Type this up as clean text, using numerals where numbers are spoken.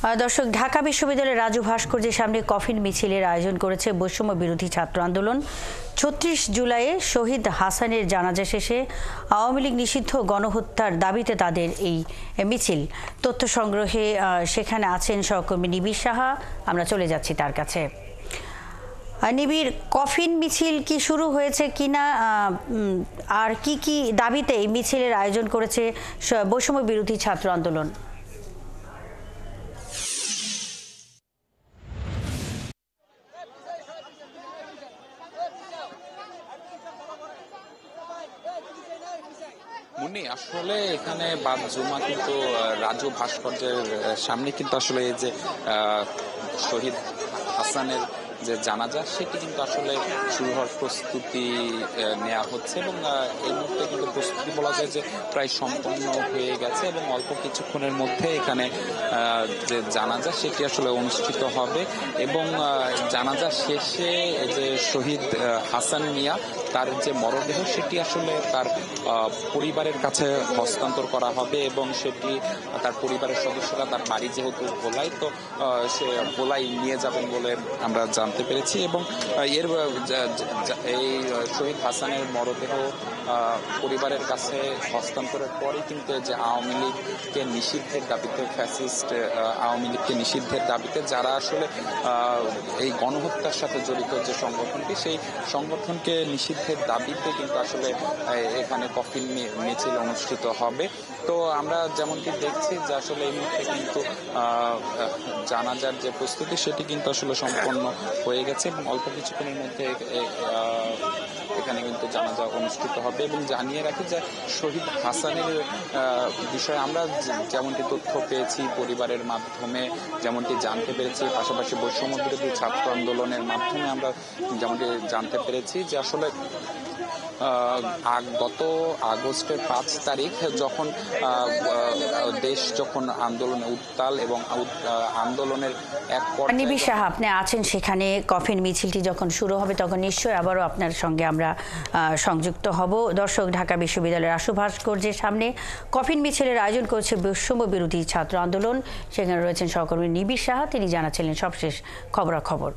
দর্শক, ঢাকা বিশ্ববিদ্যালয়ের রাজু ভাস্কর্যের সামনে কফিন মিছিলের আয়োজন করেছে বৈষম্য বিরোধী ছাত্র আন্দোলন। ৩৬ জুলাইয়ে শহীদ হাসানের জানাজা শেষে আওয়ামী লীগ নিষিদ্ধ গণহত্যার দাবিতে তাদের এই মিছিল। তথ্য সংগ্রহে সেখানে আছেন সহকর্মী নিবিড় সাহা। আমরা চলে যাচ্ছি তার কাছে। নিবিড়, কফিন মিছিল কি শুরু হয়েছে কিনা, আর কি কি দাবিতে এই মিছিলের আয়োজন করেছে বৈষম্য বিরোধী ছাত্র আন্দোলন? মুন্নি, আসলে এখানে বাদ জুমা কিন্তু রাজু ভাস্কর্যের সামনে কিন্তু আসলে এই যে শহীদ হাসানের যে জানাজা সেটি কিন্তু আসলে শুরু হওয়ার প্রস্তুতি নেওয়া হচ্ছে এবং এই মুহূর্তে কিন্তু প্রস্তুতি বলা যায় যে প্রায় সম্পন্ন হয়ে গেছে এবং অল্প কিছুক্ষণের মধ্যে এখানে যে জানাজা সেটি আসলে অনুষ্ঠিত হবে এবং জানাজা শেষে যে শহীদ হাসান মিয়া তার যে মরদেহ সেটি আসলে তার পরিবারের কাছে হস্তান্তর করা হবে এবং সেটি তার পরিবারের সদস্যরা তার বাড়ি যেহেতু ভোলাই, তো সে ভোলাই নিয়ে যাবেন বলে আমরা জানতে পেরেছি এবং এই শহীদ হাসানের মরদেহ পরিবারের কাছে হস্তান্তরের পরে কিন্তু যে আওয়ামী লীগকে নিষিদ্ধের দাবিতে, ফ্যাসিস্ট আওয়ামী লীগকে নিষিদ্ধের দাবিতে যারা আসলে এই গণহত্যার সাথে জড়িত যে সংগঠনটি, সেই সংগঠনকে নিষিদ্ধের দাবিতে কিন্তু আসলে এখানে কফিন মিছিল অনুষ্ঠিত হবে। তো আমরা যেমনটি দেখছি যে আসলে এই মুহূর্তে কিন্তু জানাজার যে প্রস্তুতি সেটি কিন্তু আসলে সম্পন্ন হয়ে গেছে এবং অল্প কিছুক্ষণের মধ্যে এখানে কিন্তু জানাজা অনুষ্ঠিত হবে। এবং জানিয়ে রাখি যে শহীদ হাসানের বিষয়ে আমরা যেমনটি তথ্য পেয়েছি পরিবারের মাধ্যমে, যেমনটি জানতে পেরেছি, পাশাপাশি বৈষম্য বিরোধী ছাত্র আন্দোলনের মাধ্যমে আমরা যেমনটি জানতে পেরেছি যে আসলে গত আগস্টের 5 তারিখ যখন দেশ যখন আন্দোলনে উত্তাল এবং আন্দোলনের এক পর্যায়ে নিবিড় সাহা, আপনি আছেন সেখানে। কফিন মিছিলটি যখন শুরু হবে তখন নিশ্চয়ই আবারও আপনার সঙ্গে আমরা সংযুক্ত হব। দর্শক, ঢাকা বিশ্ববিদ্যালয়ের রাজু ভাস্কর্যের সামনে কফিন মিছিলের আয়োজন করেছে বৈষম্য বিরোধী ছাত্র আন্দোলন। সেখানে রয়েছেন সহকর্মী নিবিড় সাহা, তিনি জানাচ্ছিলেন সবশেষ খবরাখবর।